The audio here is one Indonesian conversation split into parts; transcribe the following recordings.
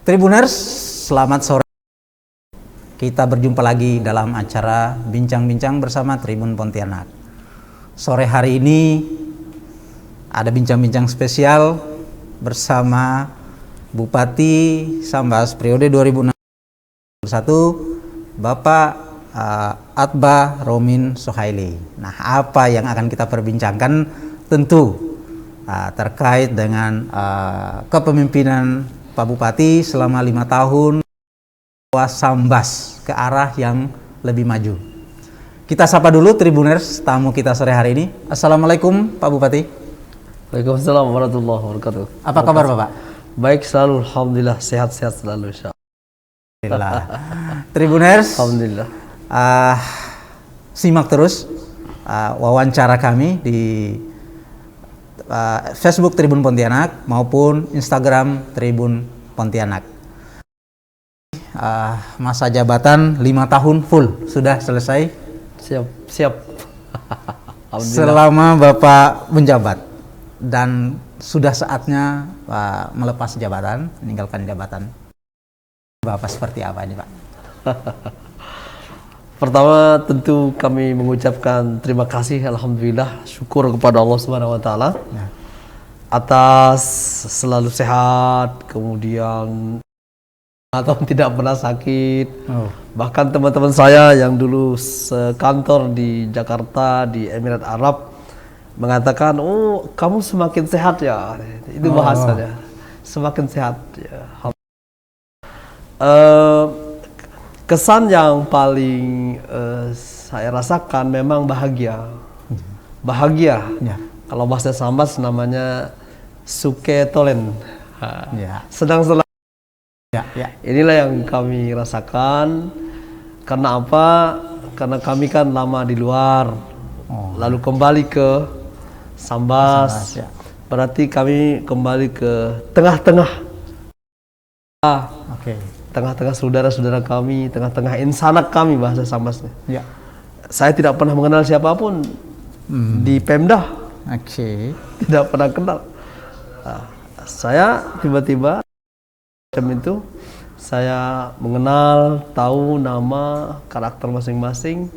Tribuners, selamat sore. Kita berjumpa lagi dalam acara Bincang-Bincang bersama Tribun Pontianak. Sore hari ini ada bincang-bincang spesial bersama Bupati Sambas periode 2021, Bapak Atba Romin Sohaili. Nah, apa yang akan kita perbincangkan tentu terkait dengan kepemimpinan Pak Bupati selama 5 tahun Sambas ke arah yang lebih maju. Kita sapa dulu Tribuners tamu kita sore hari ini. Assalamualaikum Pak Bupati. Waalaikumsalam warahmatullahi wabarakatuh. Apa kabar Bapak? Baik selalu, alhamdulillah, sehat-sehat selalu insyaallah. Tribuners, alhamdulillah. Simak terus wawancara kami di Facebook Tribun Pontianak maupun Instagram Tribun Pontianak. Masa jabatan 5 tahun full sudah selesai. Siap. Selama Bapak menjabat dan sudah saatnya melepas jabatan, meninggalkan jabatan. Bapak seperti apa ini Pak? Pertama tentu kami mengucapkan terima kasih, alhamdulillah, syukur kepada Allah Subhanahu wa taala atas selalu sehat, kemudian atau tidak pernah sakit. Bahkan teman-teman saya yang dulu sekantor di Jakarta di Emirat Arab mengatakan, "Oh, kamu semakin sehat ya." Itu bahasanya. Semakin sehat ya. Kesan yang paling saya rasakan memang bahagia. Ya. Kalau bahasa Sambas namanya suke tolen. Senang-senang. Ya. Inilah yang kami rasakan. Karena apa? Karena kami kan lama di luar. Lalu kembali ke Sambas. Berarti kami kembali ke tengah-tengah. Tengah-tengah saudara-saudara kami, tengah-tengah insanak kami bahasa Sambasnya. Saya tidak pernah mengenal siapapun di Pemda. Tidak pernah kenal. Saya tiba-tiba itu saya mengenal, tahu nama, karakter masing-masing,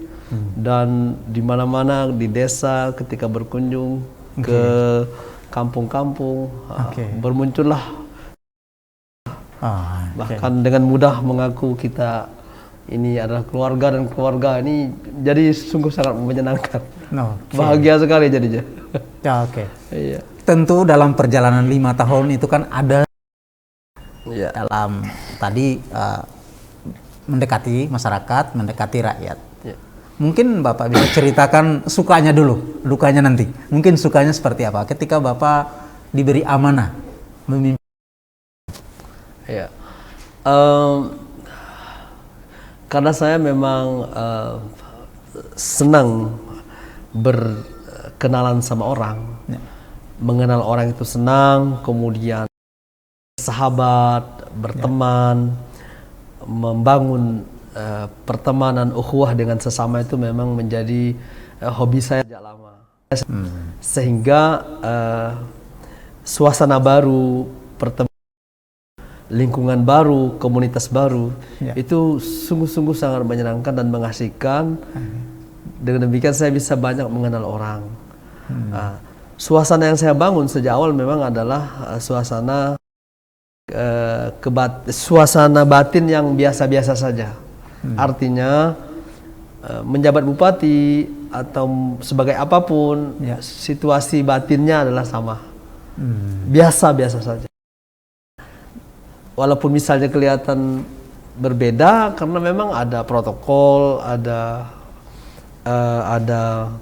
dan di mana-mana di desa ketika berkunjung ke kampung-kampung bermuncullah. Bahkan dengan mudah mengaku kita ini adalah keluarga, dan keluarga ini jadi sungguh sangat menyenangkan. Bahagia sekali jadinya. Iya. Tentu dalam perjalanan 5 tahun itu kan ada dalam tadi mendekati masyarakat, mendekati rakyat. Mungkin Bapak bisa ceritakan sukanya dulu, dukanya nanti. Mungkin sukanya seperti apa ketika Bapak diberi amanah memimpin. Karena saya memang senang berkenalan sama orang, mengenal orang itu senang, kemudian sahabat, berteman, membangun pertemanan ukhuwah dengan sesama itu memang menjadi hobi saya sejak lama. Sehingga suasana baru, pertemuan, lingkungan baru, komunitas baru, itu sungguh-sungguh sangat menyenangkan dan mengasihkan. Dengan demikian saya bisa banyak mengenal orang. Suasana yang saya bangun sejak awal memang adalah suasana batin yang biasa-biasa saja. Artinya menjabat bupati atau sebagai apapun, situasi batinnya adalah sama, biasa-biasa saja. Walaupun misalnya kelihatan berbeda karena memang ada protokol, ada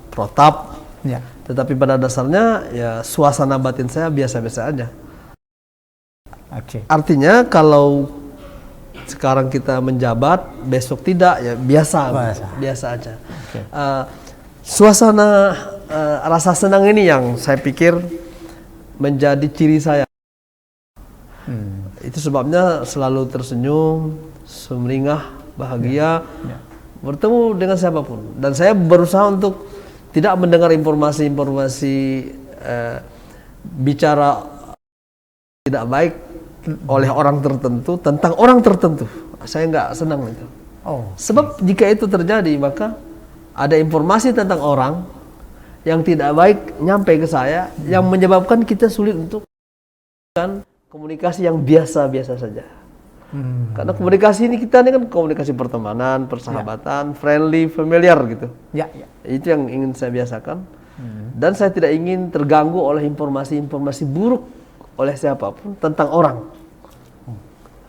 protap, tetapi pada dasarnya ya suasana batin saya biasa-biasa aja. Artinya kalau sekarang kita menjabat, besok tidak, ya biasa aja. Suasana rasa senang ini yang saya pikir menjadi ciri saya. Itu sebabnya selalu tersenyum, sumringah, bahagia, bertemu dengan siapapun. Dan saya berusaha untuk tidak mendengar informasi-informasi bicara tidak baik oleh orang tertentu tentang orang tertentu. Saya nggak senang itu. Oh. Sebab jika itu terjadi, maka ada informasi tentang orang yang tidak baik nyampe ke saya, yang menyebabkan kita sulit untuk komunikasi yang biasa-biasa saja. Karena komunikasi ini kita ini kan komunikasi pertemanan, persahabatan, friendly, familiar gitu. Ya, ya. Itu yang ingin saya biasakan. Dan saya tidak ingin terganggu oleh informasi-informasi buruk oleh siapapun tentang orang.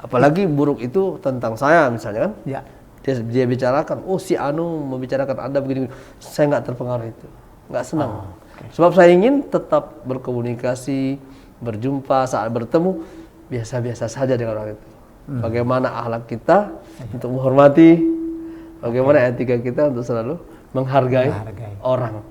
Apalagi buruk itu tentang saya misalnya kan. Ya. Dia bicarakan, oh si Anu membicarakan Anda begini. Saya nggak terpengaruh itu, nggak senang. Sebab saya ingin tetap berkomunikasi, berjumpa saat bertemu biasa-biasa saja dengan orang itu. Bagaimana akhlak kita untuk menghormati, bagaimana etika kita untuk selalu menghargai orang.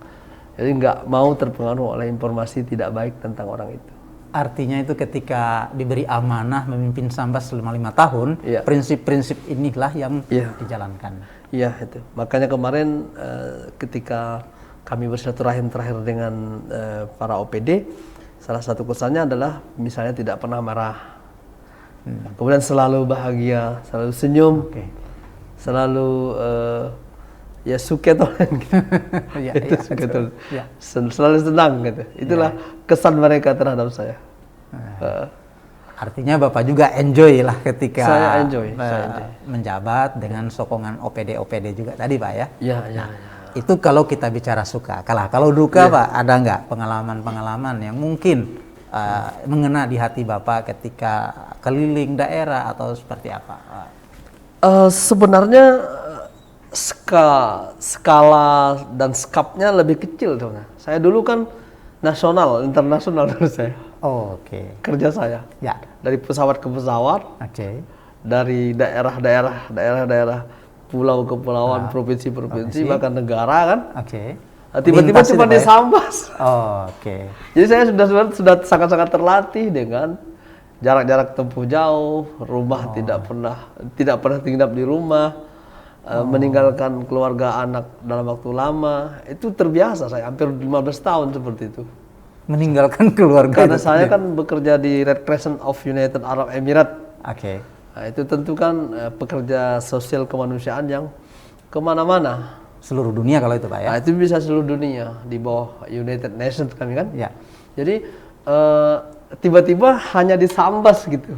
Jadi nggak mau terpengaruh oleh informasi tidak baik tentang orang itu. Artinya itu ketika diberi amanah memimpin Sambas selama 5 tahun, prinsip-prinsip inilah yang dijalankan. Iya itu. Makanya kemarin ketika kami bersilaturahim terakhir dengan para OPD, salah satu kesannya adalah misalnya tidak pernah marah, kemudian selalu bahagia, selalu senyum, selalu ya suketolen gitu. Itu suketolen. Selalu senang gitu. Itulah kesan mereka terhadap saya. Artinya Bapak juga enjoy lah ketika saya enjoy. Menjabat dengan sokongan OPD juga tadi Pak ya. Iya. Itu kalau kita bicara suka. Kalau duka Pak, ada nggak pengalaman-pengalaman yang mungkin mengena di hati Bapak ketika keliling daerah atau seperti apa? Sebenarnya skala dan skapnya lebih kecil sebenarnya. Saya dulu kan nasional, internasional dulu saya. Kerja saya. Ya. Dari pesawat ke pesawat. Dari daerah, pulau ke pulauan, provinsi, bahkan negara kan. Tiba-tiba cuma di Sambas. Jadi saya sudah sangat-sangat terlatih dengan jarak-jarak tempuh jauh, rumah tidak pernah tinggal di rumah, meninggalkan keluarga anak dalam waktu lama. Itu terbiasa saya hampir 15 tahun seperti itu. Meninggalkan keluarga. Karena saya kan bekerja di Red Crescent of United Arab Emirates. Nah, itu tentu kan pekerja sosial kemanusiaan yang kemana-mana. Seluruh dunia kalau itu Pak ya? Nah, itu bisa seluruh dunia di bawah United Nations kami kan. Ya. Jadi tiba-tiba hanya di Sambas gitu.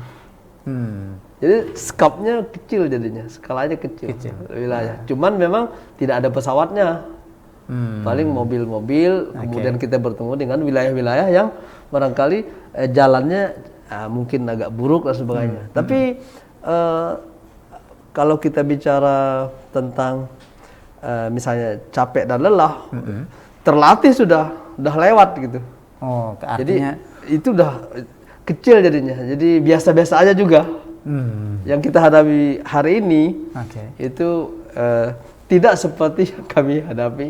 Jadi skopnya kecil jadinya, skalanya kecil. Wilayah. Cuman memang tidak ada pesawatnya. Paling mobil-mobil, kemudian kita bertemu dengan wilayah-wilayah yang barangkali jalannya mungkin agak buruk dan sebagainya. Tapi kalau kita bicara tentang misalnya capek dan lelah, terlatih sudah lewat gitu. Artinya jadi itu udah kecil jadinya. Jadi biasa-biasa aja juga. Yang kita hadapi hari ini itu tidak seperti yang kami hadapi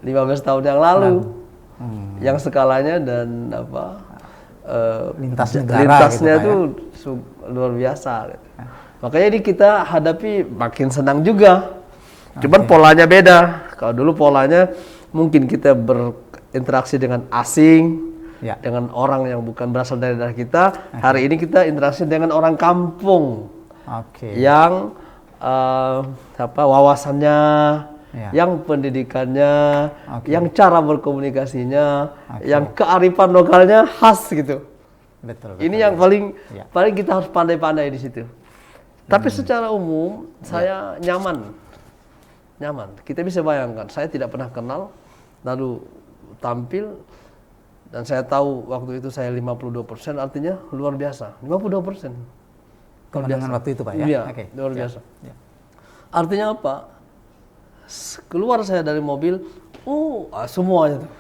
15 tahun yang lalu. Yang skalanya dan lintasnya itu luar biasa gitu. Makanya ini kita hadapi makin senang juga. Cuman polanya beda. Kalau dulu polanya mungkin kita berinteraksi dengan asing, dengan orang yang bukan berasal dari daerah kita. Hari ini kita interaksi dengan orang kampung yang wawasannya, yang pendidikannya, yang cara berkomunikasinya, yang kearifan lokalnya khas gitu. Betul. Ini yang paling kita harus pandai-pandai di situ. Tapi secara umum saya nyaman. Kita bisa bayangkan, saya tidak pernah kenal, lalu tampil, dan saya tahu waktu itu saya 52%, artinya luar biasa. 52%. Kemenangan waktu itu Pak ya? Iya, luar biasa. Artinya apa? Keluar saya dari mobil, semuanya tuh.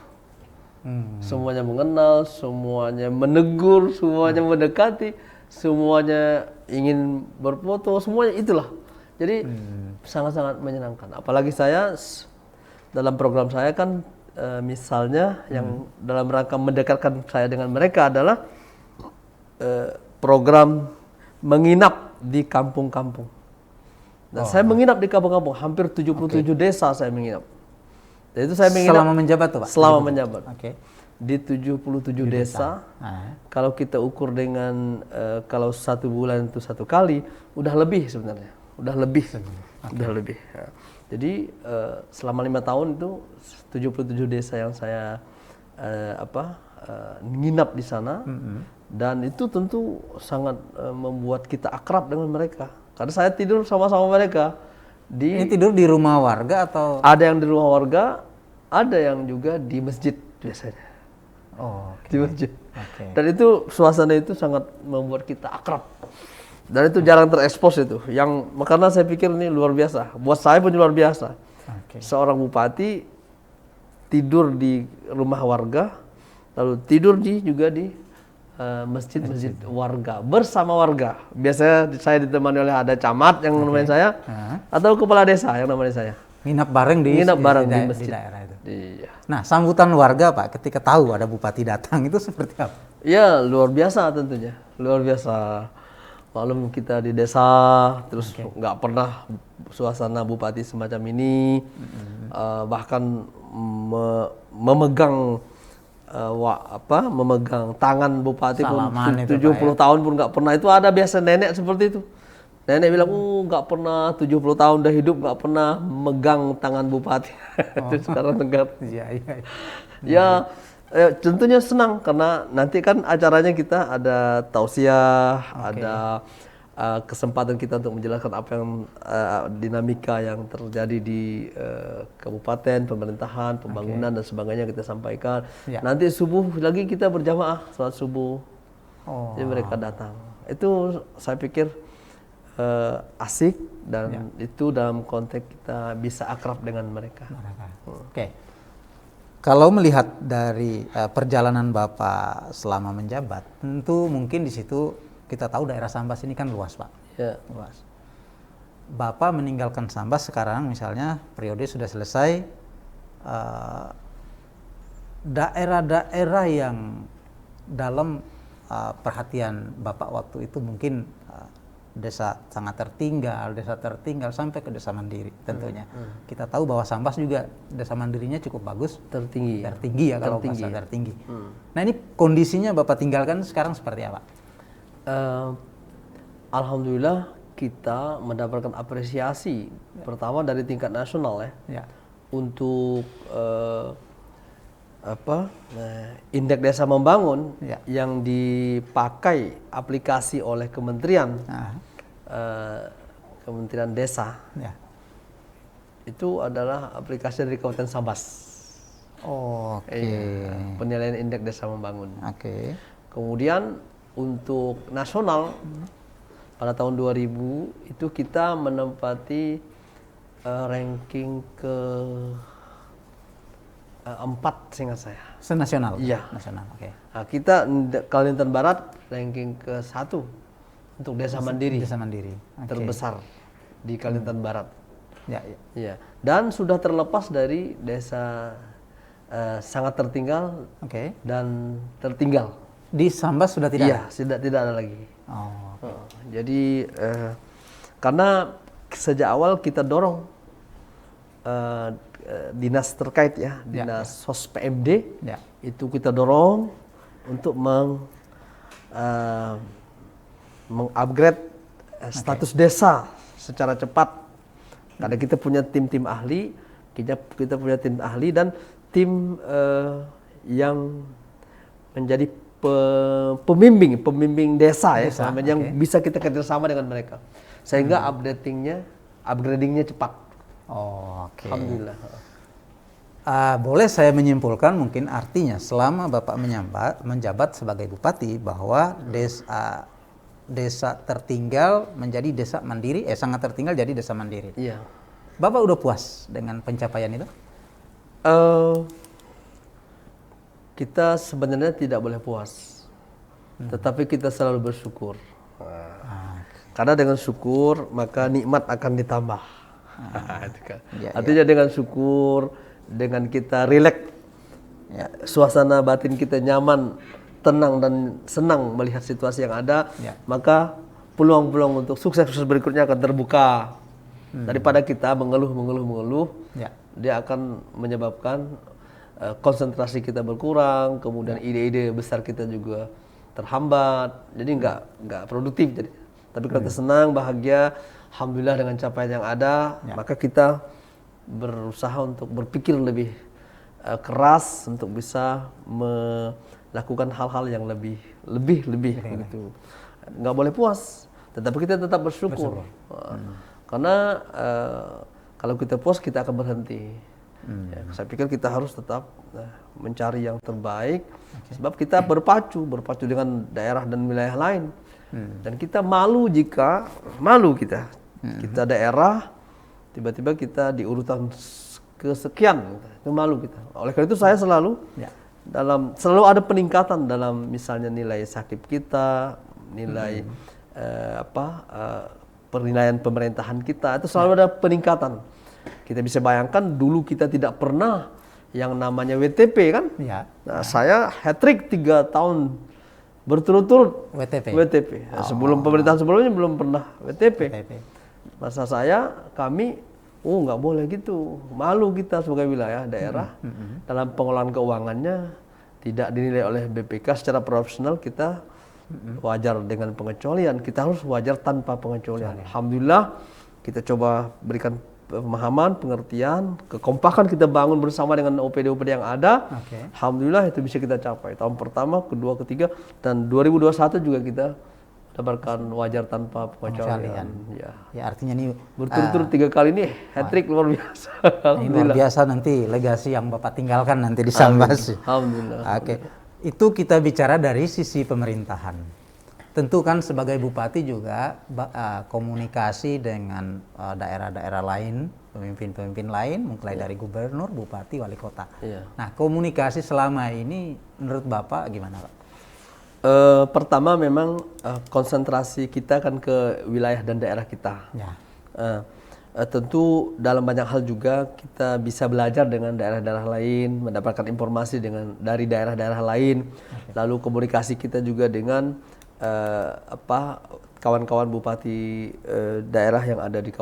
Semuanya mengenal, semuanya menegur, semuanya mendekati, semuanya ingin berfoto, semuanya itulah. Jadi sangat-sangat menyenangkan. Apalagi saya dalam program saya kan misalnya yang dalam rangka mendekatkan saya dengan mereka adalah program menginap di kampung-kampung. Dan saya menginap di kampung-kampung, hampir 77 desa saya menginap. Dan itu saya menginap selama menjabat tuh Pak? Selama menjabat. di 77 desa. Kalau kita ukur dengan kalau 1 bulan itu 1 kali, udah lebih sebenarnya. Udah lebih. Udah lebih. Ya. Jadi selama 5 tahun itu 77 desa yang saya nginap di sana. Dan itu tentu sangat membuat kita akrab dengan mereka. Karena saya tidur sama-sama mereka. Ini tidur di rumah warga atau? Ada yang di rumah warga, ada yang juga di masjid biasanya. Oh, di masjid. Dan itu suasana itu sangat membuat kita akrab. Dan itu jarang terekspos itu. Karena saya pikir ini luar biasa. Buat saya pun luar biasa. Seorang bupati tidur di rumah warga, lalu tidur juga di masjid-masjid warga bersama warga. Biasanya saya ditemani oleh ada camat yang menemani saya, atau kepala desa yang menemani saya. Nginap bareng di masjid. Di daerah itu. Iya. Nah, sambutan warga Pak ketika tahu ada bupati datang itu seperti apa? Ya, luar biasa tentunya. Luar biasa. Maklum kita di desa, terus nggak pernah suasana bupati semacam ini. Bahkan memegang memegang tangan bupati Salaman pun 70 tahun pun nggak pernah. Itu ada biasa nenek seperti itu. Nenek bilang, nggak pernah 70 tahun udah hidup nggak pernah megang tangan bupati. Itu sekarang tegak. Ya, tentunya senang karena nanti kan acaranya kita ada tausiah, ada kesempatan kita untuk menjelaskan apa yang dinamika yang terjadi di kabupaten, pemerintahan, pembangunan dan sebagainya kita sampaikan. Nanti subuh lagi kita berjamaah sholat subuh. Jadi mereka datang. Itu saya pikir asik dan itu dalam konteks kita bisa akrab dengan mereka. Kalau melihat dari perjalanan Bapak selama menjabat, tentu mungkin di situ kita tahu daerah Sambas ini kan luas, Pak. Ya. Luas. Bapak meninggalkan Sambas sekarang misalnya periode sudah selesai, daerah-daerah yang dalam perhatian Bapak waktu itu mungkin desa sangat tertinggal, desa tertinggal sampai ke desa mandiri tentunya. Kita tahu bahwa Sambas juga desa mandirinya cukup bagus, tertinggi ya kalau tertinggi. Nah, ini kondisinya Bapak tinggalkan sekarang seperti apa? Alhamdulillah kita mendapatkan apresiasi pertama dari tingkat nasional untuk indeks desa membangun yang dipakai aplikasi oleh Kementerian Desa itu adalah aplikasi dari Kabupaten Sambas. Penilaian indeks desa membangun. Kemudian untuk nasional pada tahun 2000 itu kita menempati ranking ke 4 seingat saya. Senasional? Iya. Nasional, Nah, kita Kalimantan Barat ranking ke 1 untuk desa mandiri. Desa mandiri. Terbesar di Kalimantan Barat. Ya. Dan sudah terlepas dari desa sangat tertinggal dan tertinggal. Di Sambas sudah tidak ada? Tidak ada lagi. Jadi karena sejak awal kita dorong dinas terkait dinas sos PMD itu kita dorong untuk mengupgrade status desa secara cepat. Karena kita punya tim ahli, kita punya tim ahli dan tim yang menjadi pembimbing desa yang bisa kita kerjasama dengan mereka sehingga upgradingnya cepat. Alhamdulillah. Boleh saya menyimpulkan mungkin artinya selama Bapak menjabat sebagai bupati bahwa desa tertinggal menjadi desa mandiri, sangat tertinggal jadi desa mandiri. Iya. Bapak udah puas dengan pencapaian itu? Kita sebenarnya tidak boleh puas, tetapi kita selalu bersyukur. Karena dengan syukur maka nikmat akan ditambah. Artinya dengan syukur, dengan kita rileks, suasana batin kita nyaman, tenang dan senang melihat situasi yang ada, maka peluang-peluang untuk sukses berikutnya akan terbuka. Daripada kita mengeluh, dia akan menyebabkan konsentrasi kita berkurang, kemudian ide-ide besar kita juga terhambat, jadi nggak produktif. Jadi, tapi kalau kita senang, bahagia, alhamdulillah dengan capaian yang ada, maka kita berusaha untuk berpikir lebih keras untuk bisa melakukan hal-hal yang lebih begitu. Nggak boleh puas, tetapi kita tetap bersyukur. Karena kalau kita puas kita akan berhenti. Ya, saya pikir kita harus tetap mencari yang terbaik, sebab kita berpacu dengan daerah dan wilayah lain. Dan kita malu jika kita daerah tiba-tiba kita di urutan kesekian, itu malu kita. Oleh karena itu saya selalu ada peningkatan dalam misalnya nilai sakit kita, nilai penilaian pemerintahan kita, itu selalu ada peningkatan. Kita bisa bayangkan dulu kita tidak pernah yang namanya WTP kan? Nah, saya hat-trick 3 tahun berturut-turut WTP. Nah, sebelum pemerintahan sebelumnya belum pernah WTP. Masa kami nggak boleh gitu, malu kita sebagai wilayah daerah dalam pengelolaan keuangannya tidak dinilai oleh BPK secara profesional. Kita wajar dengan pengecualian, kita harus wajar tanpa pengecualian. Alhamdulillah kita coba berikan pemahaman, pengertian, kekompakan kita bangun bersama dengan OPD-OPD yang ada. Alhamdulillah itu bisa kita capai. Tahun pertama, kedua, ketiga, dan 2021 juga kita dapatkan wajar tanpa pengecualian. Ya artinya ini berturut-turut 3 kali ini hat-trick luar biasa. Ini luar biasa, nanti legasi yang Bapak tinggalkan nanti di Sambas. Alhamdulillah. Itu kita bicara dari sisi pemerintahan. Tentu kan sebagai bupati juga komunikasi dengan daerah-daerah lain, pemimpin-pemimpin lain, mulai dari gubernur, bupati, wali kota. Nah, komunikasi selama ini menurut Bapak gimana, Pak? Pertama memang konsentrasi kita kan ke wilayah dan daerah kita. Tentu dalam banyak hal juga kita bisa belajar dengan daerah-daerah lain, mendapatkan informasi dari daerah-daerah lain. Lalu komunikasi kita juga dengan kawan-kawan bupati daerah yang ada di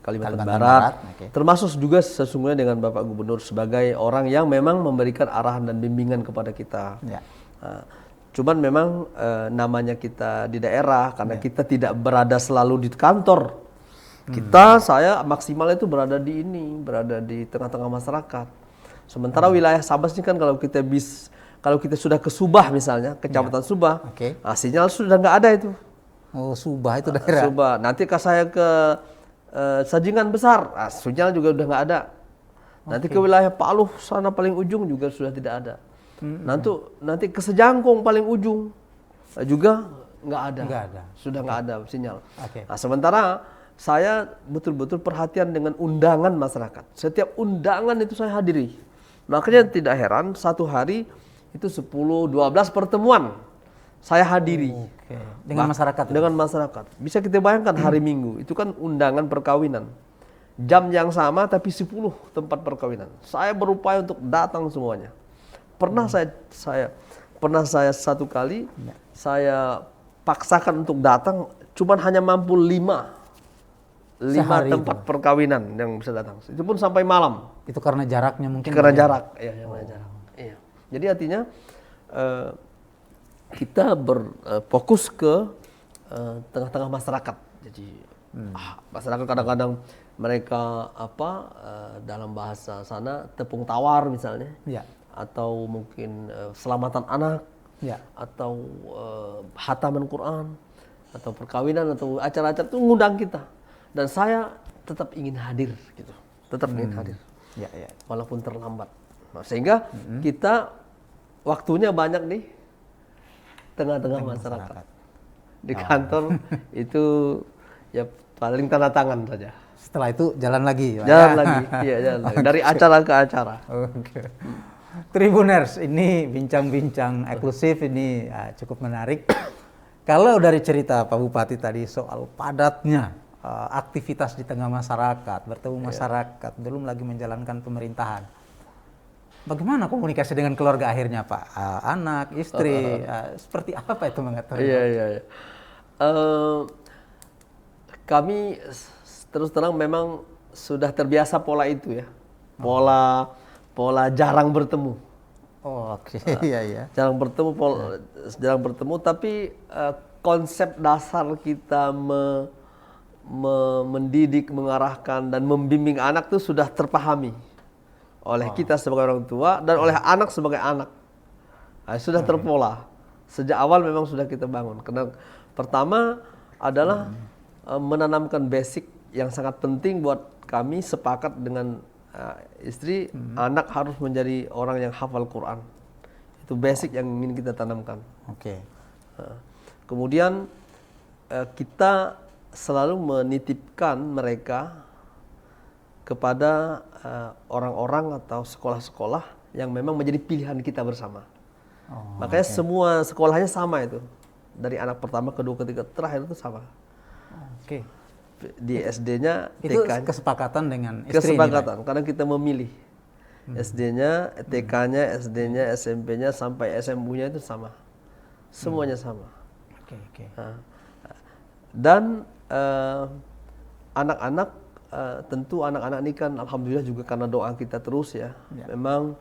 Kalimantan Barat. Termasuk juga sesungguhnya dengan Bapak Gubernur sebagai orang yang memang memberikan arahan dan bimbingan kepada kita. Cuman memang namanya kita di daerah, karena kita tidak berada selalu di kantor. Saya maksimal itu berada di tengah-tengah masyarakat. Sementara wilayah Sambas ini kan kalau kita sudah ke Subah misalnya, Kecamatan Subah, sinyal sudah nggak ada itu. Subah itu daerah. Subah. Nanti saya ke Sajingan Besar, sinyal juga udah nggak ada. Nanti ke wilayah Paluh sana paling ujung juga sudah tidak ada. Nanti ke Sejangkung paling ujung juga nggak ada. Sudah nggak ada sinyal. Nah, sementara saya betul-betul perhatian dengan undangan masyarakat. Setiap undangan itu saya hadiri. Makanya tidak heran satu hari itu 10-12 pertemuan saya hadiri dengan masyarakat. Dengan masyarakat. Bisa kita bayangkan hari Minggu itu kan undangan perkawinan. Jam yang sama tapi 10 tempat perkawinan. Saya berupaya untuk datang semuanya. Pernah saya satu kali saya paksakan untuk datang, cuman hanya mampu 5 tempat perkawinan yang bisa datang. Itu pun sampai malam. Itu karena jaraknya mungkin. Karena jarak. Iya. Jadi artinya kita berfokus ke tengah-tengah masyarakat. Jadi masyarakat kadang-kadang mereka dalam bahasa sana tepung tawar misalnya, atau mungkin selamatan anak, atau hataman Quran, atau perkawinan atau acara-acara itu ngundang kita. Dan saya tetap ingin hadir gitu, walaupun terlambat. Nah, sehingga kita waktunya banyak di tengah-tengah masyarakat. Di kantor itu ya paling tanda tangan saja. Setelah itu jalan lagi. Jalan lagi. Dari acara ke acara. Tribuners, ini bincang-bincang eksklusif ini cukup menarik. Kalau dari cerita Pak Bupati tadi soal padatnya aktivitas di tengah masyarakat, bertemu masyarakat, belum lagi menjalankan pemerintahan. Bagaimana komunikasi dengan keluarga akhirnya, Pak? Anak, istri, seperti apa itu mengatur? Kami terus terang memang sudah terbiasa pola itu ya. Pola pola jarang bertemu. Oh, oke. Iya, iya. Jarang bertemu, tapi konsep dasar kita mendidik, mengarahkan dan membimbing anak itu sudah terpahami oleh kita sebagai orang tua dan oleh anak sebagai anak. Nah, sudah terpola. Sejak awal memang sudah kita bangun. Karena pertama adalah menanamkan basic yang sangat penting buat kami, sepakat dengan istri, anak harus menjadi orang yang hafal Quran. Itu basic yang ingin kita tanamkan. Oke. Kemudian kita selalu menitipkan mereka kepada orang-orang atau sekolah-sekolah yang memang menjadi pilihan kita bersama. Makanya semua sekolahnya sama itu. Dari anak pertama, kedua, ketiga, terakhir itu sama. Oke. Di SD-nya, Itu TK-nya. kesepakatan dengan istri. Kesepakatan, karena kita memilih. SD-nya, TK-nya, SD-nya, SMP-nya, sampai SMU-nya itu sama. Semuanya sama. Oke, oke. Dan anak-anak, tentu anak-anak ini kan alhamdulillah juga karena doa kita terus ya. Memang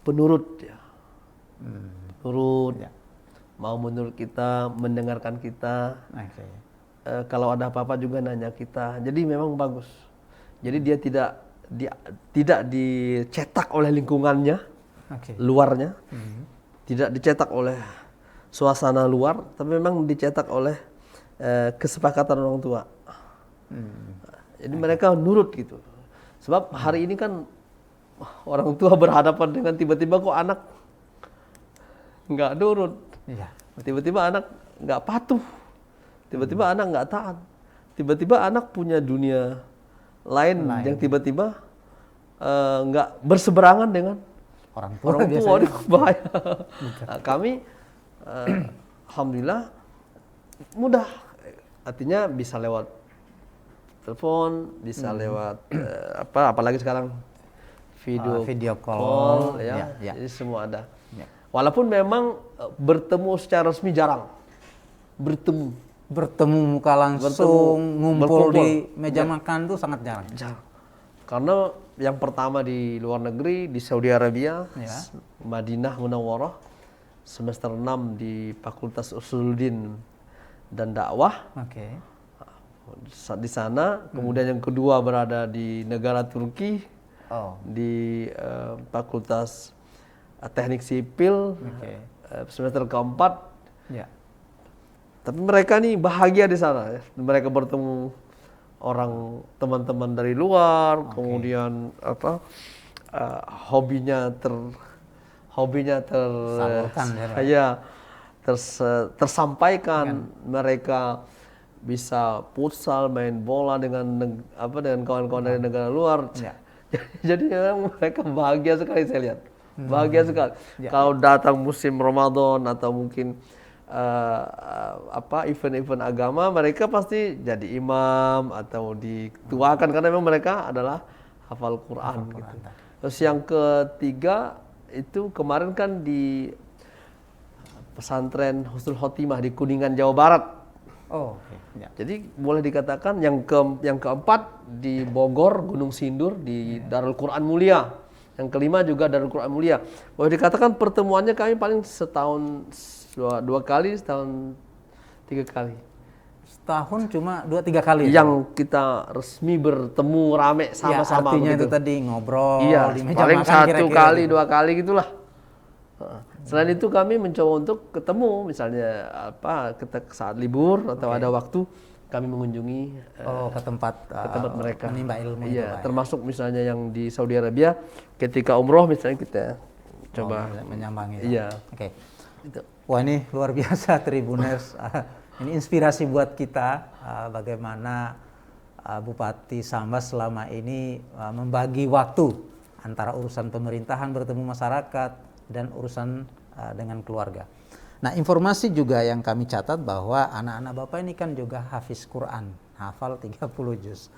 penurut ya. Penurut. Mau menurut kita, mendengarkan kita. Kalau ada apa-apa juga nanya kita. Jadi memang bagus. Jadi dia tidak dicetak oleh lingkungannya, luarnya, tidak dicetak oleh suasana luar, tapi memang dicetak oleh kesepakatan orang tua. Jadi mereka nurut gitu. Sebab hari ini kan orang tua berhadapan dengan tiba-tiba kok anak nggak nurut, tiba-tiba anak nggak patuh, tiba-tiba anak nggak taat, tiba-tiba anak punya dunia lain yang tiba-tiba nggak berseberangan dengan orang tua. Itu bahaya. Nah, kami alhamdulillah mudah, artinya bisa lewat telepon, bisa lewat apalagi sekarang video call ya. Jadi semua ada. Walaupun memang bertemu secara resmi jarang. Bertemu muka langsung, ngumpul di meja makan tuh sangat jarang. Karena yang pertama di luar negeri, di Saudi Arabia, Madinah Munawwarah, semester 6 di Fakultas Usuluddin dan Dakwah. Di sana, kemudian yang kedua berada di negara Turki, di Fakultas Teknik Sipil, semester keempat. Tapi mereka nih bahagia di sana. Mereka bertemu teman-teman dari luar, kemudian hobinya tersampaikan. Mereka bisa futsal, main bola dengan kawan-kawan dari negara luar. Jadi mereka bahagia sekali, saya lihat. Bahagia sekali. Kalau datang musim Ramadan atau mungkin event-event agama, mereka pasti jadi imam atau dituakan karena memang mereka adalah hafal Quran. Gitu. Terus yang ketiga itu kemarin kan di pesantren Husnul Khotimah di Kuningan, Jawa Barat. Jadi boleh dikatakan yang keempat di Bogor, Gunung Sindur di Darul Quran Mulia. Yang kelima juga Darul Quran Mulia. Boleh dikatakan pertemuannya kami paling setahun dua kali, setahun 3 kali. Setahun cuma 2-3 kali. Yang kita resmi bertemu rame sama-sama. Artinya begitu. itu tadi ngobrol di meja paling makan 1 kali, 2 kali gitulah. Selain itu kami mencoba untuk ketemu, misalnya kita saat libur atau ada waktu kami mengunjungi ke tempat mereka menimba ilmu. Termasuk misalnya yang di Saudi Arabia ketika umroh misalnya kita coba menyambangi. Gitu. Wah, ini luar biasa Tribuners. Ini inspirasi buat kita bagaimana Bupati Sambas selama ini membagi waktu antara urusan pemerintahan bertemu masyarakat dan urusan dengan keluarga. Nah, informasi juga yang kami catat bahwa anak-anak Bapak ini kan juga hafiz Quran, hafal 30 juz.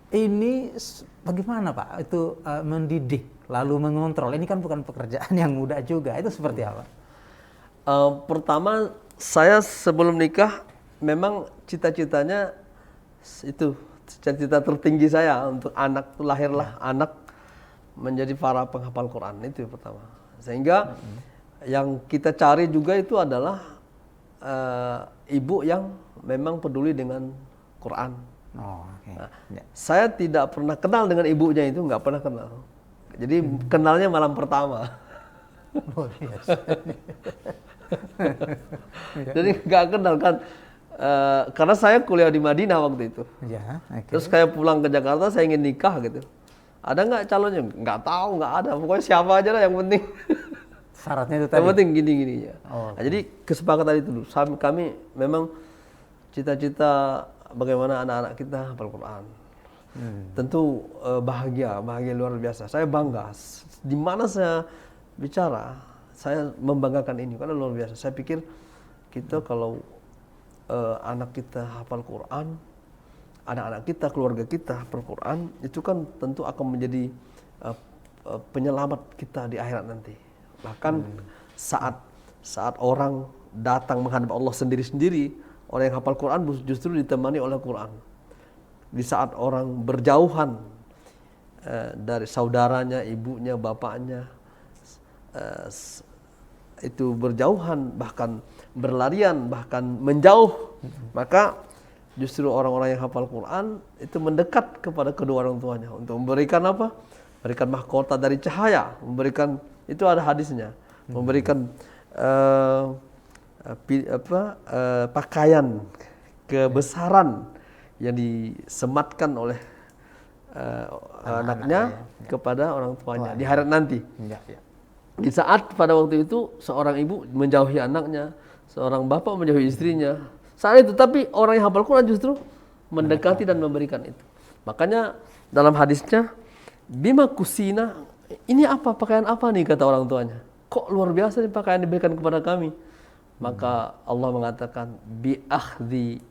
Ini bagaimana Pak itu mendidik lalu mengontrol? Ini kan bukan pekerjaan yang mudah juga. Itu seperti apa? Pertama, saya sebelum nikah memang cita-citanya itu cita-cita tertinggi saya untuk anak tuh lahirlah anak menjadi para penghafal Quran, itu yang pertama. Sehingga yang kita cari juga itu adalah ibu yang memang peduli dengan Quran. Oh, oke. Nah, Ya. saya tidak pernah kenal dengan ibunya itu, nggak pernah kenal. Jadi kenalnya malam pertama. Luar biasa. Jadi nggak kenal kan, karena saya kuliah di Madinah waktu itu. Ya, oke. Terus kayak pulang ke Jakarta, saya ingin nikah gitu. Ada nggak calonnya? Nggak tahu, nggak ada. Pokoknya siapa aja lah yang penting. Syaratnya itu Yang tadi. penting gini-gini ya. Oh, Nah, jadi kesepakatan itu dulu. Kami memang cita-cita bagaimana anak-anak kita hafal Quran. Tentu bahagia luar biasa. Saya bangga. Di mana saya bicara, saya membanggakan ini karena luar biasa. Saya pikir kita kalau anak kita hafal Quran, anak-anak kita, keluarga kita hafal Quran, itu kan tentu akan menjadi penyelamat kita di akhirat nanti. Bahkan saat orang datang menghadap Allah sendiri-sendiri, orang yang hafal Quran justru ditemani oleh Quran. Di saat orang berjauhan dari saudaranya, ibunya, bapaknya, itu berjauhan, bahkan berlarian, bahkan menjauh, maka justru orang-orang yang hafal Quran itu mendekat kepada kedua orang tuanya untuk memberikan apa? Memberikan mahkota dari cahaya, memberikan, itu ada hadisnya, memberikan pakaian kebesaran yang disematkan oleh anaknya kepada orang tuanya di akhirat nanti. Ya, ya. Di saat pada waktu itu seorang ibu menjauhi anaknya, seorang bapak menjauhi istrinya. Saat itu, tapi orang yang hafal Quran justru mendekati dan memberikan itu. Makanya dalam hadisnya, bima kusina, ini apa, pakaian apa nih, kata orang tuanya. Kok luar biasa nih pakaian diberikan kepada kami. Maka Allah mengatakan, bi akhdhi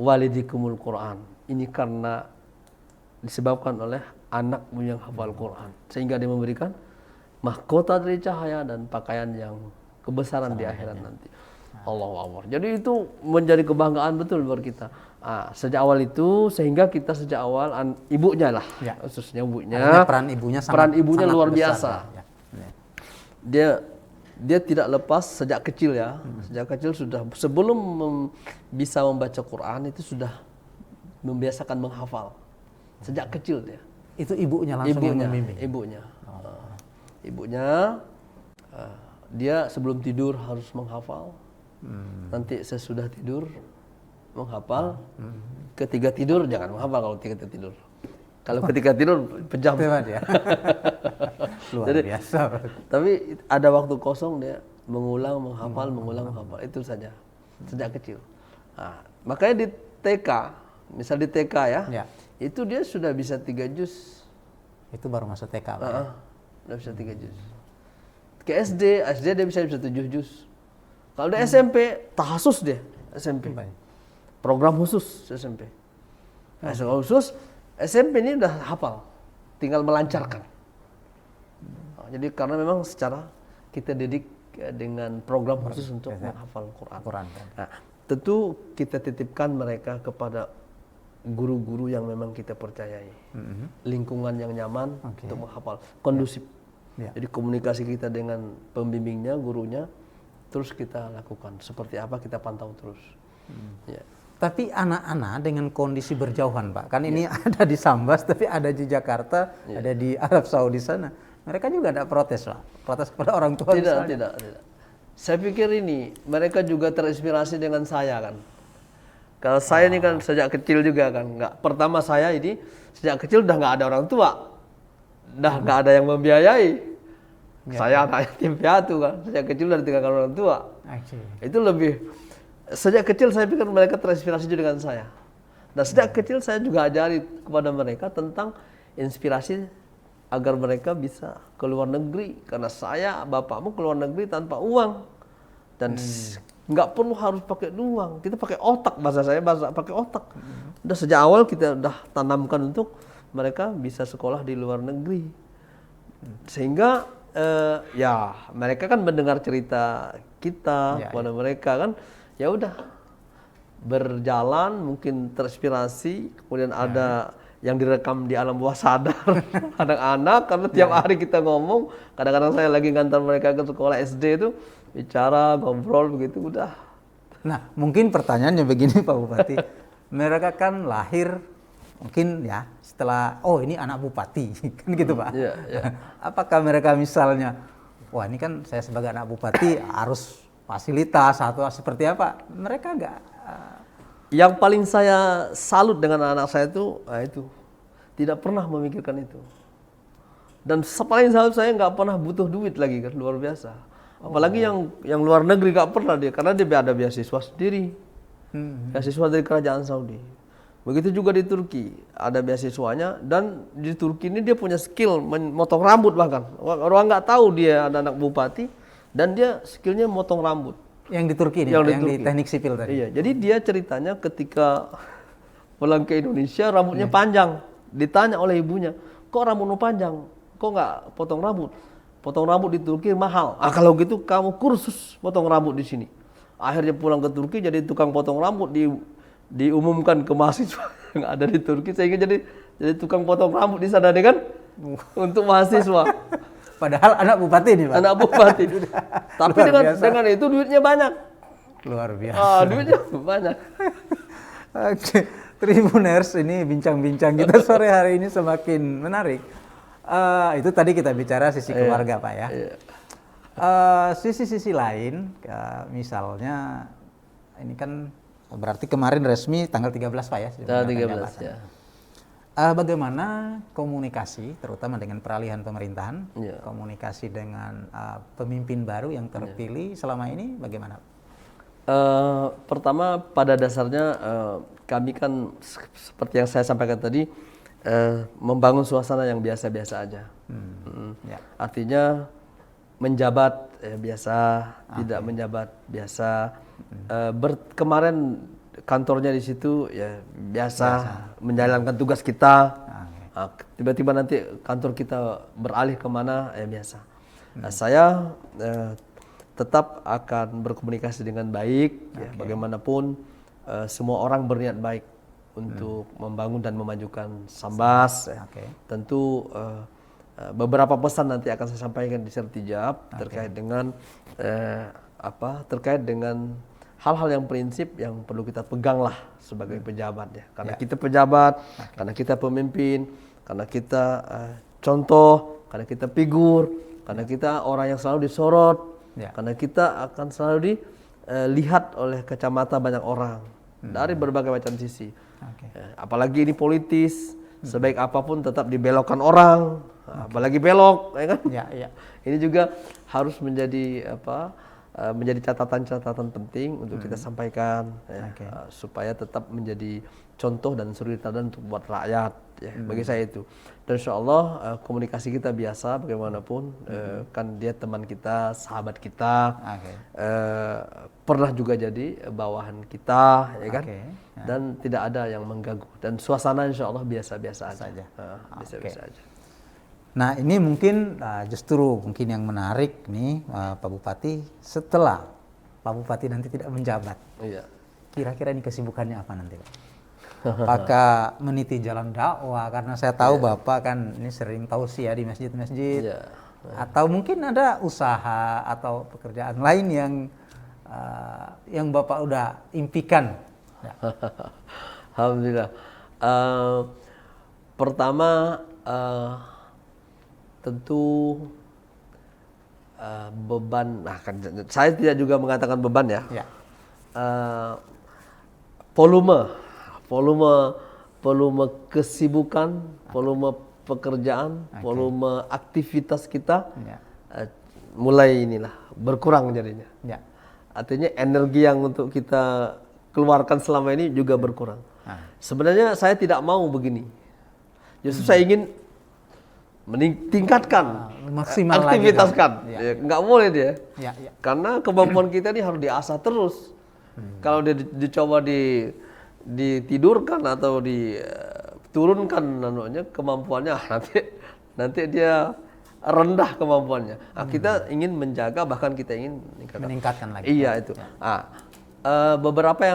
walidikumul Quran. Ini karena disebabkan oleh anakmu yang hafal Quran. Sehingga dia memberikan mahkota dari cahaya dan pakaian yang kebesaran di akhirat nanti. Allahu Akbar. Jadi itu menjadi kebanggaan betul buat kita. Sejak awal itu, sehingga kita sejak awal ibunya lah, Ya. khususnya ibunya. Artinya peran ibunya sangat luar besar, biasa. ya. Ya. Dia tidak lepas sejak kecil ya. Sejak kecil sudah, sebelum bisa membaca Quran itu sudah membiasakan menghafal. Sejak kecil dia. Itu ibunya langsung yang membimbing. Ibunya dia sebelum tidur harus menghafal. Nanti sesudah tidur menghafal. Ketika tidur jangan menghafal kalau ketika tidur. Kalau ketika tidur pejam. Ya. Luar Jadi, biasa. Tapi ada waktu kosong dia mengulang, menghafal, mengulang, menghafal. Itu saja. Sejak kecil. Makanya di TK, misal di TK ya, itu dia sudah bisa 3 juz. Itu baru masuk TK, Pak. Ya? Udah bisa 3 juz. Ke SD dia bisa 7 juz. Kalau di SMP, tahasus dia SMP. Program khusus SMP. Program khusus SMP ini udah hafal, tinggal melancarkan. Jadi karena memang secara kita didik dengan program khusus untuk menghafal Quran. Nah, tentu kita titipkan mereka kepada guru-guru yang memang kita percayai, lingkungan yang nyaman untuk menghafal, kondusif. Jadi komunikasi kita dengan pembimbingnya, gurunya, terus kita lakukan. Seperti apa kita pantau terus. Ya. Tapi anak-anak dengan kondisi berjauhan, Pak. Kan ini ada di Sambas, tapi ada di Jakarta, ada di Arab Saudi sana. Mereka juga ada protes, Pak. Protes kepada orang tua. Tidak. Saya pikir ini mereka juga terinspirasi dengan saya kan. Kalau saya ini kan sejak kecil juga kan, pertama saya ini sejak kecil udah nggak ada orang tua, udah nggak ada yang membiayai. Saya anak yatim piatu kan, sejak kecil udah ditinggalkan orang tua. Itu lebih, sejak kecil saya pikir mereka terinspirasi juga dengan saya. Dan sejak kecil saya juga ajari kepada mereka tentang inspirasi agar mereka bisa ke luar negeri. Karena saya, bapakmu ke luar negeri tanpa uang. Dan nggak perlu harus pakai uang, kita pakai otak, bahasa saya pakai otak. Udah sejak awal kita udah tanamkan untuk mereka bisa sekolah di luar negeri. Sehingga mereka kan mendengar cerita kita kepada mereka kan, ya udah berjalan, mungkin terinspirasi, kemudian ada yang direkam di alam bawah sadar anak-anak, karena tiap hari kita ngomong, kadang-kadang saya lagi ngantar mereka ke sekolah SD itu bicara, ngobrol begitu udah. Nah, mungkin pertanyaannya begini Pak Bupati, mereka kan lahir mungkin ya setelah oh ini anak bupati kan gitu Pak. Iya, iya. Apakah mereka misalnya wah ini kan saya sebagai anak bupati harus fasilitas atau seperti apa? Mereka enggak Yang paling saya salut dengan anak saya itu tidak pernah memikirkan itu. Dan paling salut saya nggak pernah butuh duit lagi kan, luar biasa. Apalagi yang luar negeri nggak pernah dia, karena dia ada beasiswa sendiri, beasiswa dari kerajaan Saudi. Begitu juga di Turki ada beasiswanya, dan di Turki ini dia punya skill memotong rambut bahkan. Orang nggak tahu dia ada anak bupati dan dia skillnya motong rambut. Yang di Turki ini, yang di teknik sipil tadi. Iya, jadi dia ceritanya ketika pulang ke Indonesia rambutnya panjang. Ditanya oleh ibunya, kok rambutmu panjang? Kok nggak potong rambut? Potong rambut di Turki mahal. Kalau gitu kamu kursus potong rambut di sini. Akhirnya pulang ke Turki jadi tukang potong rambut, diumumkan ke mahasiswa yang ada di Turki, sehingga jadi tukang potong rambut di sana deh kan? Untuk mahasiswa. Padahal anak bupati nih Pak. Anak bupati. Tapi dengan itu duitnya banyak. Luar biasa. Duitnya banyak. Oke, Tribuners, ini bincang-bincang kita sore hari ini semakin menarik. Itu tadi kita bicara sisi keluarga Pak ya. Sisi-sisi lain, misalnya ini kan berarti kemarin resmi tanggal 13 Pak ya. Tanggal 13 ya. Bagaimana komunikasi, terutama dengan peralihan pemerintahan, komunikasi dengan pemimpin baru yang terpilih selama ini bagaimana? Pertama pada dasarnya kami kan seperti yang saya sampaikan tadi membangun suasana yang biasa-biasa aja. Artinya menjabat biasa, tidak menjabat biasa. Kemarin kantornya di situ ya biasa. Menjalankan tugas kita. Tiba-tiba nanti kantor kita beralih kemana ya biasa. Saya tetap akan berkomunikasi dengan baik. Ya, bagaimanapun semua orang berniat baik untuk membangun dan memajukan Sambas. Tentu beberapa pesan nanti akan saya sampaikan di Sertijab terkait dengan terkait dengan hal-hal yang prinsip yang perlu kita pegang lah sebagai pejabat ya. Karena kita pejabat, karena kita pemimpin, karena kita contoh, karena kita figur, karena kita orang yang selalu disorot, karena kita akan selalu dilihat oleh kacamata banyak orang dari berbagai macam sisi. Apalagi ini politis, sebaik apapun tetap dibelokkan orang, apalagi belok, ya kan? Ini juga harus menjadi menjadi catatan-catatan penting untuk kita sampaikan supaya tetap menjadi contoh dan suri teladan untuk buat rakyat ya. Bagi saya itu. Dan insyaallah komunikasi kita biasa bagaimanapun kan dia teman kita, sahabat kita, pernah juga jadi bawahan kita ya kan. Dan tidak ada yang mengganggu dan suasana insyaallah biasa-biasa aja. Biasa-biasa aja. Nah ini mungkin justru mungkin yang menarik nih Pak Bupati, setelah Pak Bupati nanti tidak menjabat, kira-kira ini kesibukannya apa nanti Pak? Apakah meniti jalan dakwah, karena saya tahu Bapak kan ini sering tausiah di masjid-masjid, atau mungkin ada usaha atau pekerjaan lain yang Bapak udah impikan? Alhamdulillah. Pertama tentu beban, saya tidak juga mengatakan beban ya. Volume kesibukan, volume pekerjaan, volume aktivitas kita mulai berkurang jadinya. Artinya energi yang untuk kita keluarkan selama ini juga berkurang. Sebenarnya saya tidak mau begini. Justru saya ingin meningkatkan, aktivitaskan, nggak boleh dia, karena kemampuan kita ini harus diasah terus. Kalau dia dicoba ditidurkan atau diturunkan kemampuannya, nanti dia rendah kemampuannya. Kita ingin menjaga, bahkan kita ingin meningkatkan lagi. Iya itu. Beberapa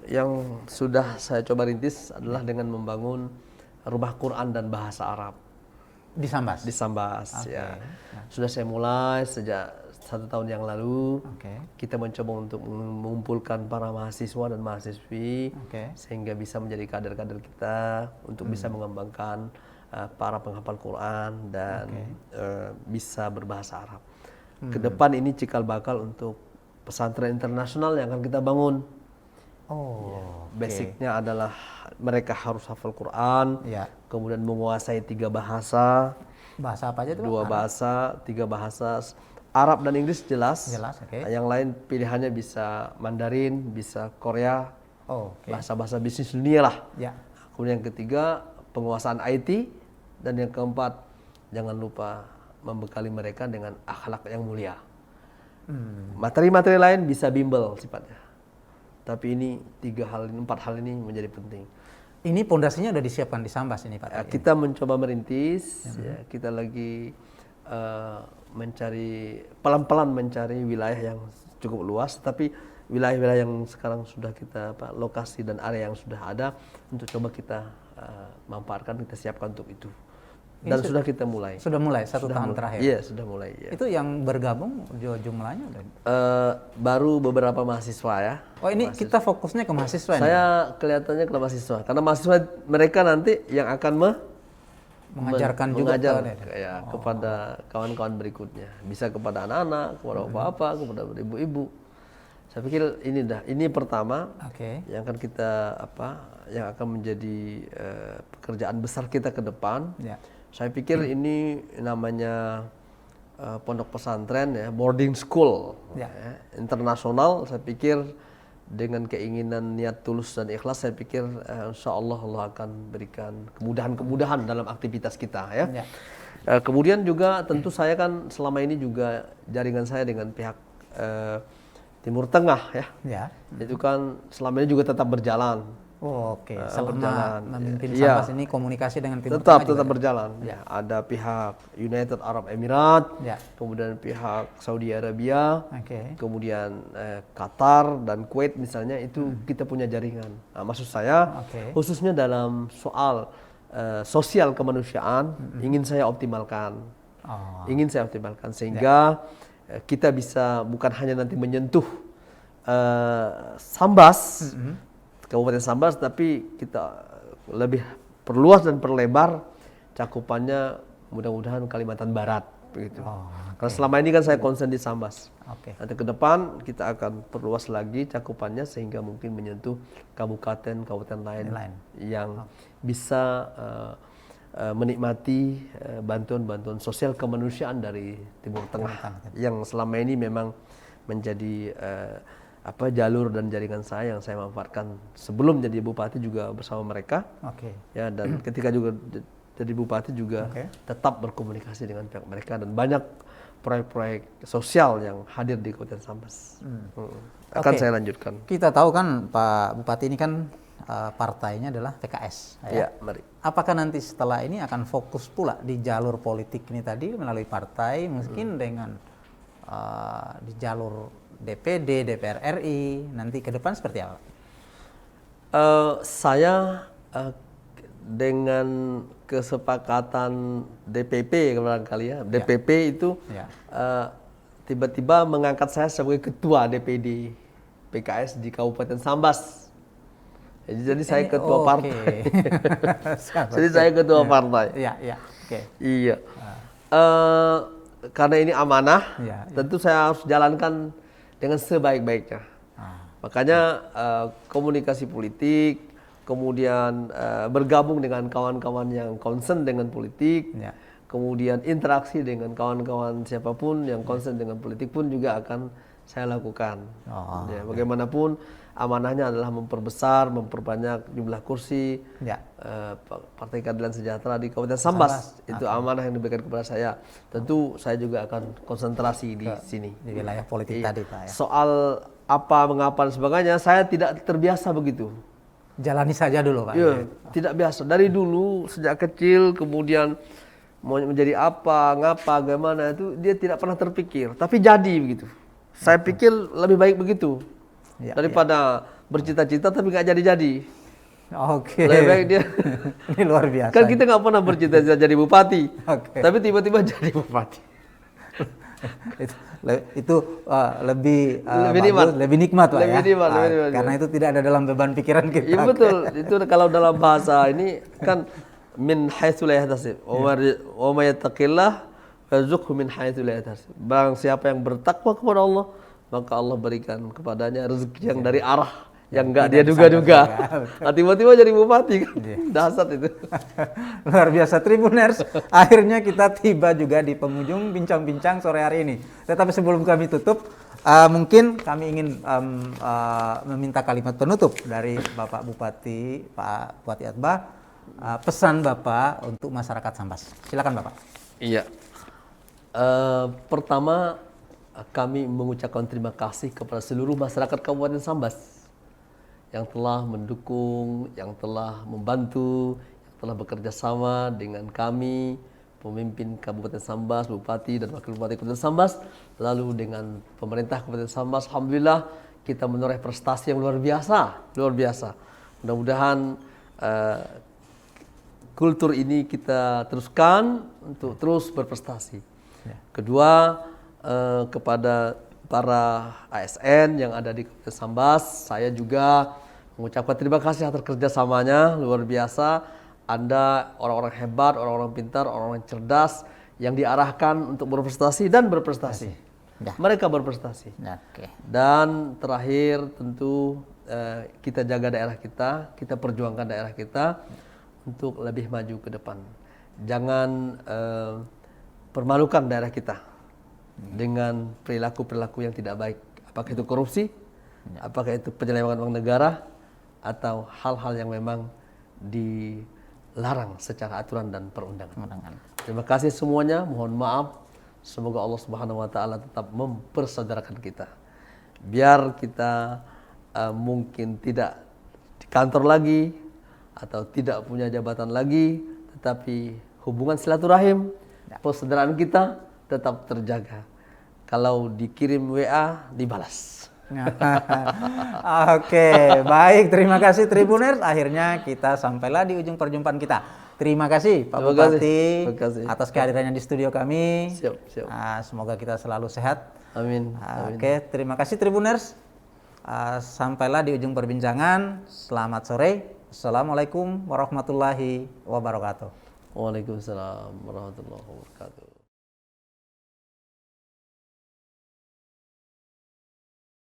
yang sudah saya coba rintis adalah dengan membangun rumah Quran dan bahasa Arab Di Sambas. di Sambas. Oke. Ya. Sudah saya mulai sejak 1 tahun yang lalu. Oke. Kita mencoba untuk mengumpulkan para mahasiswa dan mahasiswi Oke. sehingga bisa menjadi kader-kader kita untuk bisa mengembangkan para penghafal Quran dan bisa berbahasa Arab. Kedepan ini cikal bakal untuk pesantren internasional yang akan kita bangun. Oh. Basicnya adalah mereka harus hafal Quran, Ya. kemudian menguasai 3 bahasa, Bahasa apa aja tuh? 2 bahasa, 3 bahasa. Arab dan Inggris jelas. Jelas, oke. Yang lain pilihannya bisa Mandarin, bisa Korea, Oh, oke. bahasa-bahasa bisnis dunia lah. Ya. Kemudian yang ketiga penguasaan IT, dan yang keempat jangan lupa membekali mereka dengan akhlak yang mulia. Materi-materi lain bisa bimbel sifatnya. Tapi ini 4 hal ini menjadi penting. Ini pondasinya udah disiapkan di Sambas ini Pak. Ya, kita mencoba merintis, ya, kita lagi pelan-pelan mencari wilayah yang cukup luas, tapi wilayah-wilayah yang sekarang sudah kita lokasi dan area yang sudah ada untuk coba kita manfaatkan, kita siapkan untuk itu. Dan sudah kita mulai. Sudah mulai 1 tahun terakhir. Iya, sudah mulai. Ya. Itu yang bergabung jumlahnya udah. Baru beberapa mahasiswa ya. Oh, ini kita fokusnya ke mahasiswa Saya kelihatannya ke mahasiswa, karena mahasiswa mereka nanti yang akan mengajarkan juga kepada kawan-kawan berikutnya, bisa kepada anak-anak, kepada bapak-bapak, kepada ibu-ibu. Saya pikir ini pertama yang akan kita yang akan menjadi pekerjaan besar kita ke depan. Ya. Saya pikir ini namanya pondok pesantren ya, boarding school ya, internasional. Saya pikir dengan keinginan, niat tulus dan ikhlas, saya pikir insya Allah akan berikan kemudahan-kemudahan dalam aktivitas kita ya. Kemudian juga tentu saya kan selama ini juga jaringan saya dengan pihak Timur Tengah ya. Itu kan selama ini juga tetap berjalan. Oh, oke. Selama memimpin Sambas ini komunikasi dengan Timur Tengah tetap berjalan. Ya. Ada pihak United Arab Emirates, kemudian pihak Saudi Arabia, kemudian Qatar dan Kuwait misalnya, itu kita punya jaringan. Nah, maksud saya khususnya dalam soal sosial kemanusiaan ingin saya optimalkan. Sehingga kita bisa bukan hanya nanti menyentuh Sambas, Kabupaten Sambas, tapi kita lebih perluas dan perlebar cakupannya, mudah-mudahan Kalimantan Barat begitu. Karena selama ini kan saya konsen di Sambas. Nanti ke depan kita akan perluas lagi cakupannya sehingga mungkin menyentuh kabupaten lain yang bisa menikmati bantuan-bantuan sosial kemanusiaan dari Timur Tengah yang selama ini memang menjadi jalur dan jaringan saya yang saya manfaatkan sebelum jadi bupati juga bersama mereka. Ya, dan ketika juga jadi bupati juga tetap berkomunikasi dengan pihak mereka, dan banyak proyek-proyek sosial yang hadir di Kabupaten Sambas. Akan saya lanjutkan. Kita tahu kan Pak Bupati ini kan partainya adalah PKS. Ya, mari. Apakah nanti setelah ini akan fokus pula di jalur politik ini tadi melalui partai, mungkin dengan di jalur DPD, DPR RI, nanti ke depan seperti apa? Saya dengan kesepakatan DPP barangkali ya, DPP itu tiba-tiba mengangkat saya sebagai ketua DPD PKS di Kabupaten Sambas. Jadi saya ketua partai. Jadi saya ketua partai. Iya. Karena ini amanah, tentu saya harus jalankan dengan sebaik-baiknya. Makanya komunikasi politik, kemudian bergabung dengan kawan-kawan yang concern dengan politik, kemudian interaksi dengan kawan-kawan siapapun yang concern dengan politik pun juga akan saya lakukan. Bagaimanapun amanahnya adalah memperbesar, memperbanyak jumlah kursi Partai Keadilan Sejahtera di Kabupaten Sambas. Itu amanah yang diberikan kepada saya. Tentu saya juga akan konsentrasi di sini. Di wilayah politik tadi Pak ya. Soal apa, mengapa dan sebagainya, saya tidak terbiasa begitu. Jalani saja dulu Pak. Tidak biasa. Dari dulu, sejak kecil, kemudian mau menjadi apa, ngapa, bagaimana, itu dia tidak pernah terpikir. Tapi jadi begitu. Saya pikir lebih baik begitu daripada bercita-cita tapi nggak jadi-jadi. Oke. Lebih baik dia. Ini luar biasa. Kan kita nggak pernah bercita-cita jadi bupati, Oke. tapi tiba-tiba jadi bupati. itu lebih Lebih bagus, nikmat. lebih nikmat Pak Lebih ya. nikmat, lebih nikmat. Karena itu tidak ada dalam beban pikiran kita. Iya betul. Itu kalau dalam bahasa ini kan min haitsu la yahtasib. Wa may yattaqillah yarzuqhu min haitsu la yahtasib. Barang siapa yang bertakwa kepada Allah, maka Allah berikan kepadanya rezeki yang dari arah yang enggak dia duga-duga. Nah, tiba-tiba jadi bupati kan. Dasar itu. Luar biasa Tribuners. Akhirnya kita tiba juga di penghujung bincang-bincang sore hari ini. Tetapi sebelum kami tutup, mungkin kami ingin meminta kalimat penutup dari Bapak Bupati, Pak Bupati Atbah, pesan Bapak untuk masyarakat Sambas. Silakan Bapak. Iya. Pertama kami mengucapkan terima kasih kepada seluruh masyarakat Kabupaten Sambas yang telah mendukung, yang telah membantu, yang telah bekerja sama dengan kami, pemimpin Kabupaten Sambas, Bupati dan Wakil Bupati Kabupaten Sambas, lalu dengan pemerintah Kabupaten Sambas. Alhamdulillah kita menoreh prestasi yang luar biasa, luar biasa. Mudah-mudahan kultur ini kita teruskan untuk terus berprestasi. Kedua, kepada para ASN yang ada di Kabupaten Sambas, saya juga mengucapkan terima kasih atas kerjasamanya, luar biasa. Anda orang-orang hebat, orang-orang pintar, orang-orang cerdas yang diarahkan untuk berprestasi dan berprestasi. Ya. Mereka berprestasi. Oke. Dan terakhir tentu kita jaga daerah kita perjuangkan daerah kita untuk lebih maju ke depan. Jangan permalukan daerah kita dengan perilaku-perilaku yang tidak baik. Apakah itu korupsi, apakah itu penyelewengan uang negara, atau hal-hal yang memang dilarang secara aturan dan perundangan. Terima kasih semuanya, mohon maaf. Semoga Allah Subhanahu wa taala tetap mempersaudarakan kita. Biar kita mungkin tidak di kantor lagi atau tidak punya jabatan lagi, tetapi hubungan silaturahim, persaudaraan kita tetap terjaga. Kalau dikirim WA, dibalas. Oke, baik. Terima kasih Tribuners. Akhirnya kita sampailah di ujung perjumpaan kita. Terima kasih Pak Bupati atas kehadirannya di studio kami. Siap. Semoga kita selalu sehat. Amin. Oke, terima kasih Tribuners. Sampailah di ujung perbincangan. Selamat sore. Assalamualaikum warahmatullahi wabarakatuh. Waalaikumsalam warahmatullahi wabarakatuh.